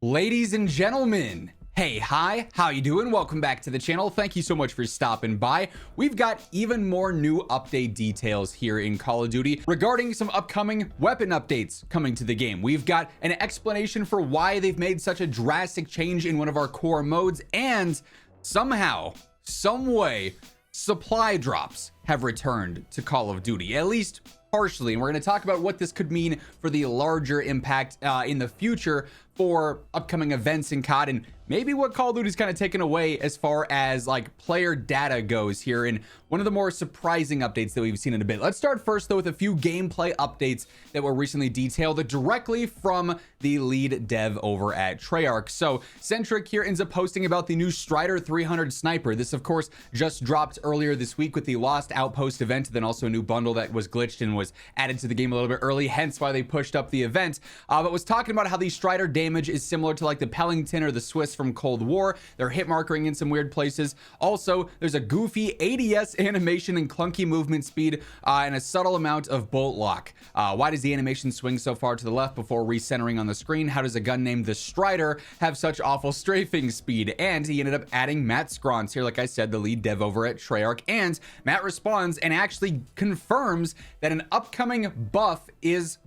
Ladies and gentlemen, hey, hi, how you doing? Welcome back to the channel. Thank you so much for stopping by. We've got even more new update details here in Call of Duty regarding some upcoming weapon updates coming to the game. We've got an explanation for why they've made such a drastic change in one of our core modes, and somehow, some way, supply drops have returned to Call of Duty, at least partially. And we're going to talk about what this could mean for the larger impact in the future for upcoming events in COD, and maybe what Call of Duty's kind of taken away as far as like player data goes here, and one of the more surprising updates that we've seen in a bit. Let's start first though with a few gameplay updates that were recently detailed directly from the lead dev over at Treyarch. So Centric here ends up posting about the new Strider 300 sniper. This of course just dropped earlier this week with the Lost Outpost event, then also a new bundle that was glitched and was added to the game a little bit early, hence why they pushed up the event. But was talking about how the Strider damage is similar to like the Pellington or the Swiss from Cold War. They're hit markering in some weird places. Also, there's a goofy ADS animation and clunky movement speed and a subtle amount of bolt lock. Why does the animation swing so far to the left before recentering on the screen? How does a gun named the Strider have such awful strafing speed? And he ended up adding Matt Scrons here, like I said, the lead dev over at Treyarch, and Matt responds and actually confirms that an upcoming buff is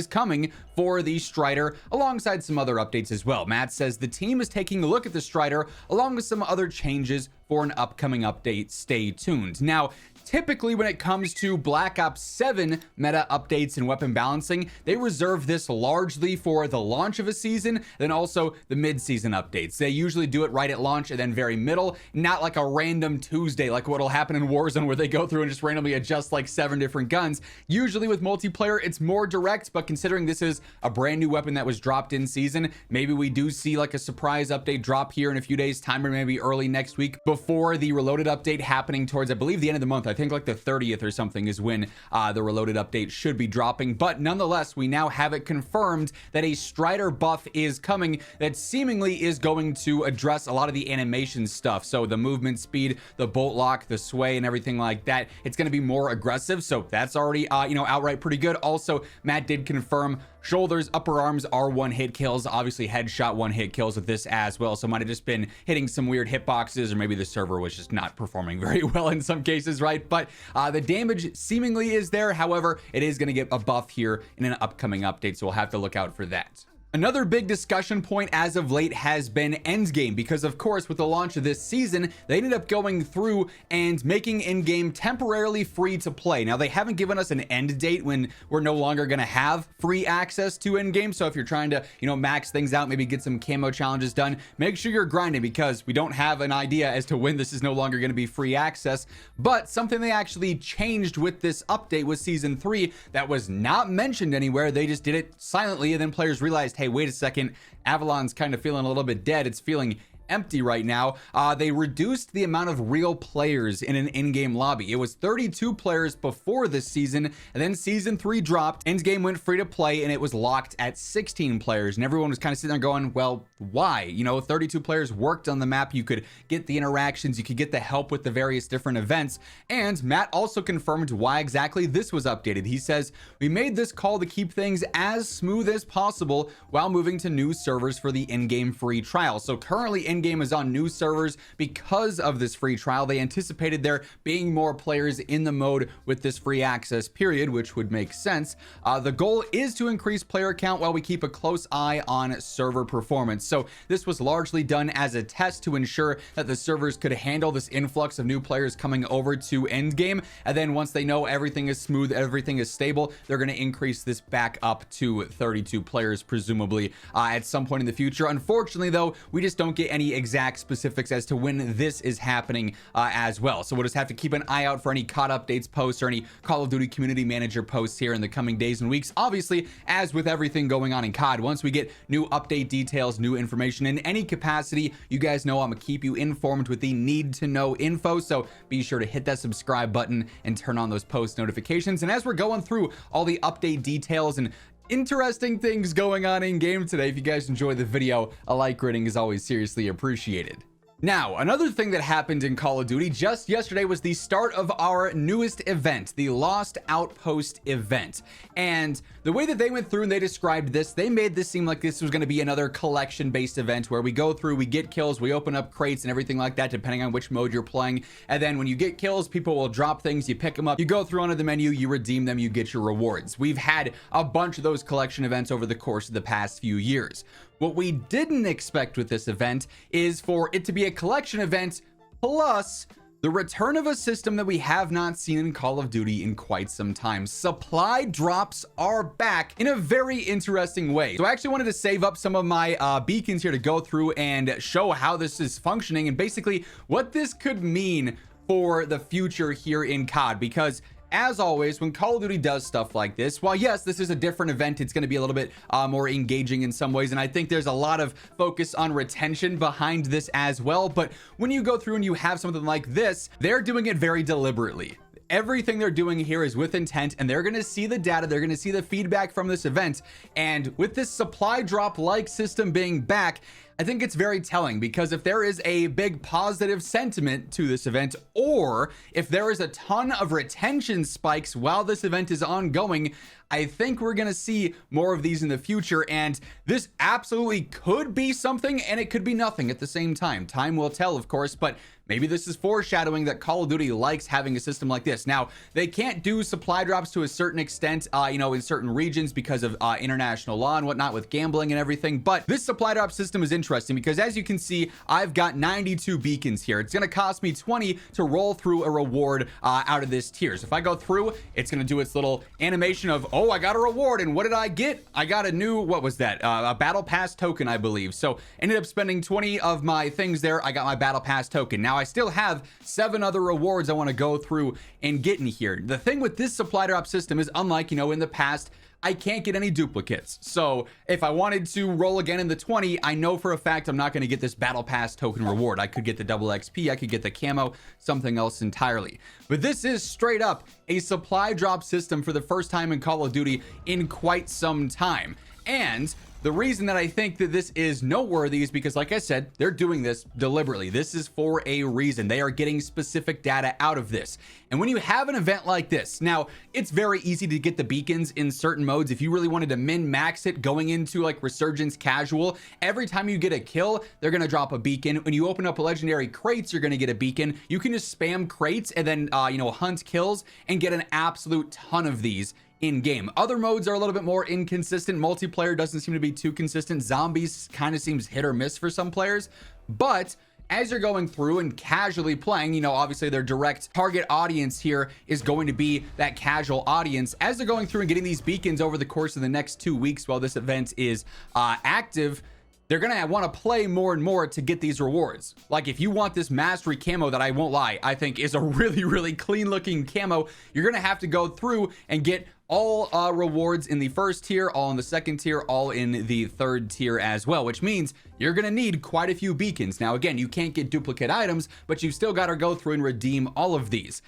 coming for the Strider, alongside some other updates as well. Matt says the team is taking a look at the Strider along with some other changes for an upcoming update. Stay tuned. Now, typically when it comes to Black Ops 7 meta updates and weapon balancing, they reserve this largely for the launch of a season, then also the mid-season updates. They usually do it right at launch and then very middle, not like a random Tuesday like what'll happen in Warzone where they go through and just randomly adjust like 7 different guns. Usually with multiplayer, it's more direct, but considering this is a brand new weapon that was dropped in season, maybe we do see like a surprise update drop here in a few days time, or maybe early next week before the Reloaded update happening towards, I believe, the end of the month. I think like the 30th or something is when the Reloaded update should be dropping. But nonetheless, we now have it confirmed that a Strider buff is coming that seemingly is going to address a lot of the animation stuff. So the movement speed, the bolt lock, the sway, and everything like that. It's going to be more aggressive. So that's already, outright pretty good. Also, Matt did confirm shoulders, upper arms are one-hit kills. Obviously, headshot one-hit kills with this as well. So might have just been hitting some weird hitboxes, or maybe the server was just not performing very well in some cases, right? But the damage seemingly is there. However, it is going to get a buff here in an upcoming update, so we'll have to look out for that. Another big discussion point as of late has been endgame, because of course with the launch of this season, they ended up going through and making endgame temporarily free to play. Now, they haven't given us an end date when we're no longer going to have free access to endgame. So if you're trying to, max things out, maybe get some camo challenges done, make sure you're grinding, because we don't have an idea as to when this is no longer going to be free access. But something they actually changed with this update was season 3 that was not mentioned anywhere. They just did it silently, and then players realized, hey, wait a second, Avalon's kind of feeling a little bit dead. It's feeling empty right now. They reduced the amount of real players in an in-game lobby. It was 32 players before this season, and then season 3 dropped, endgame went free to play, and it was locked at 16 players. And everyone was kind of sitting there going, well, why? 32 players worked on the map. You could get the interactions, you could get the help with the various different events. And Matt also confirmed why exactly this was updated. He says, we made this call to keep things as smooth as possible while moving to new servers for the in-game free trial. So currently in-game is on new servers because of this free trial. They anticipated there being more players in the mode with this free access period, which would make sense. The goal is to increase player count while we keep a close eye on server performance. So this was largely done as a test to ensure that the servers could handle this influx of new players coming over to endgame. And then once they know everything is smooth, everything is stable, they're going to increase this back up to 32 players, presumably at some point in the future. Unfortunately, though, we just don't get any exact specifics as to when this is happening as well. So we'll just have to keep an eye out for any COD updates posts or any Call of Duty community manager posts here in the coming days and weeks. Obviously, as with everything going on in COD, once we get new update details, new information in any capacity, you guys know I'm gonna keep you informed with the need to know info. So be sure to hit that subscribe button and turn on those post notifications. And as we're going through all the update details and interesting things going on in game today, if you guys enjoy the video, a like rating is always seriously appreciated. Now, another thing that happened in Call of Duty just yesterday was the start of our newest event, the Lost Outpost event. And the way that they went through and they described this, they made this seem like this was going to be another collection-based event where we go through, we get kills, we open up crates and everything like that, depending on which mode you're playing. And then when you get kills, people will drop things, you pick them up, you go through onto the menu, you redeem them, you get your rewards. We've had a bunch of those collection events over the course of the past few years. What we didn't expect with this event is for it to be a collection event plus the return of a system that we have not seen in Call of Duty in quite some time. Supply drops are back in a very interesting way. So I actually wanted to save up some of my beacons here to go through and show how this is functioning and basically what this could mean for the future here in COD, because as always, when Call of Duty does stuff like this, while yes, this is a different event, it's going to be a little bit more engaging in some ways. And I think there's a lot of focus on retention behind this as well. But when you go through and you have something like this, they're doing it very deliberately. Everything they're doing here is with intent, and they're going to see the data, they're going to see the feedback from this event. And with this supply drop like system being back, I think it's very telling, because if there is a big positive sentiment to this event, or if there is a ton of retention spikes while this event is ongoing, I think we're going to see more of these in the future. And this absolutely could be something, and it could be nothing at the same time. Time will tell, of course, but maybe this is foreshadowing that Call of Duty likes having a system like this. Now, they can't do supply drops to a certain extent, in certain regions because of international law and whatnot with gambling and everything. But this supply drop system is interesting because, as you can see, I've got 92 beacons here. It's going to cost me 20 to roll through a reward out of this tier. So if I go through, it's going to do its little animation of, oh, I got a reward. And what did I get? I got a new, what was that? A battle pass token, I believe. So ended up spending 20 of my things there. I got my battle pass token. Now I still have 7 other rewards I want to go through and get in here. The thing with this supply drop system is, unlike, in the past, I can't get any duplicates. So if I wanted to roll again in the 20, I know for a fact I'm not going to get this battle pass token reward. I could get the double XP, I could get the camo, something else entirely. But this is straight up a supply drop system for the first time in Call of Duty in quite some time. And the reason that I think that this is noteworthy is because, like I said, they're doing this deliberately. This is for a reason. They are getting specific data out of this. And when you have an event like this, now it's very easy to get the beacons in certain modes. If you really wanted to min-max it going into like Resurgence Casual, every time you get a kill, they're going to drop a beacon. When you open up a legendary crates, you're going to get a beacon. You can just spam crates and then, hunt kills and get an absolute ton of these in game. Other modes are a little bit more inconsistent. Multiplayer doesn't seem to be too consistent. Zombies kind of seems hit or miss for some players. But as you're going through and casually playing, obviously their direct target audience here is going to be that casual audience. As they're going through and getting these beacons over the course of the next 2 weeks while this event is active, they're going to want to play more and more to get these rewards. Like if you want this mastery camo that, I won't lie, I think is a really, really clean looking camo, you're going to have to go through and get all rewards in the first tier, all in the second tier, all in the third tier as well, which means you're going to need quite a few beacons. Now, again, you can't get duplicate items, but you've still got to go through and redeem all of these.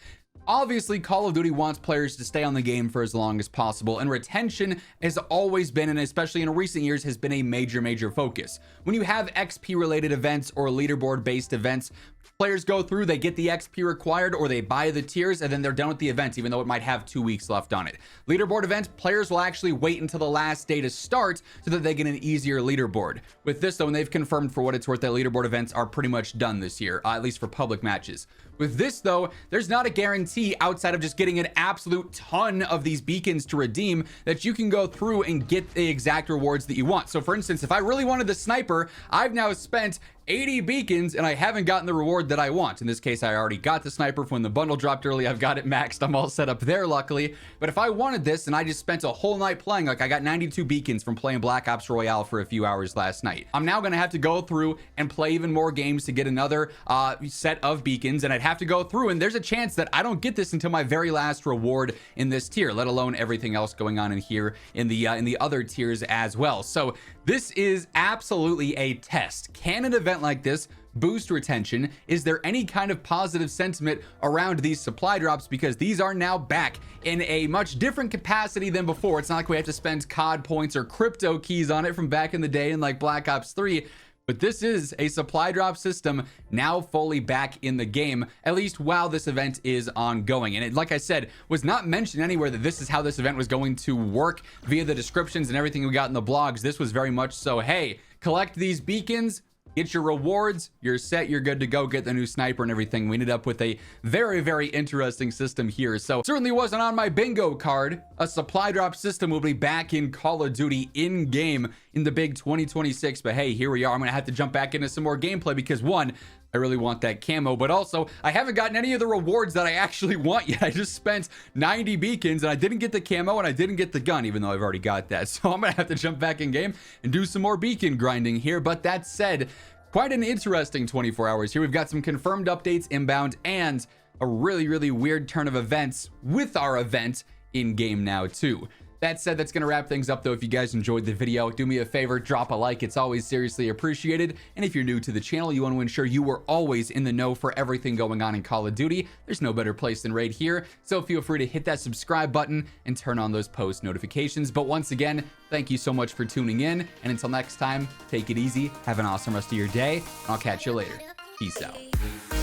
Obviously, Call of Duty wants players to stay on the game for as long as possible, and retention has always been, and especially in recent years, has been a major focus. When you have XP related events or leaderboard based events, players go through, they get the XP required, or they buy the tiers, and then they're done with the event, even though it might have 2 weeks left on it. Leaderboard events, players will actually wait until the last day to start so that they get an easier leaderboard. With this though, and they've confirmed for what it's worth that leaderboard events are pretty much done this year, at least for public matches. With this though, there's not a guarantee outside of just getting an absolute ton of these beacons to redeem that you can go through and get the exact rewards that you want. So for instance, if I really wanted the sniper, I've now spent 80 beacons and I haven't gotten the reward that I want. In this case, I already got the sniper from when the bundle dropped early. I've got it maxed. I'm all set up there, luckily. But if I wanted this and I just spent a whole night playing, like I got 92 beacons from playing Black Ops Royale for a few hours last night, I'm now going to have to go through and play even more games to get another set of beacons. And I'd have to go through, and there's a chance that I don't get this until my very last reward in this tier, let alone everything else going on in here in the other tiers as well. So this is absolutely a test. Can an event like this boost retention? Is there any kind of positive sentiment around these supply drops? Because these are now back in a much different capacity than before. It's not like we have to spend COD points or crypto keys on it from back in the day in like Black Ops 3. But this is a supply drop system now fully back in the game, at least while this event is ongoing. And it, like I said, was not mentioned anywhere that this is how this event was going to work via the descriptions and everything we got in the blogs. This was very much so, hey, collect these beacons, get your rewards, you're set, you're good to go, get the new sniper and everything. We ended up with a very, very interesting system here. So certainly wasn't on my bingo card. A supply drop system will be back in Call of Duty in game in the big 2026. But hey, here we are. I'm gonna have to jump back into some more gameplay because one, I really want that camo, but also I haven't gotten any of the rewards that I actually want yet. I just spent 90 beacons and I didn't get the camo and I didn't get the gun, even though I've already got that. So I'm gonna have to jump back in game and do some more beacon grinding here. But that said, quite an interesting 24 hours here. We've got some confirmed updates inbound and a really, really weird turn of events with our event in game now too. That said, that's going to wrap things up though. If you guys enjoyed the video, do me a favor, drop a like. It's always seriously appreciated. And if you're new to the channel, you want to ensure you are always in the know for everything going on in Call of Duty, there's no better place than right here. So feel free to hit that subscribe button and turn on those post notifications. But once again, thank you so much for tuning in. And until next time, take it easy. Have an awesome rest of your day. And I'll catch you later. Peace out.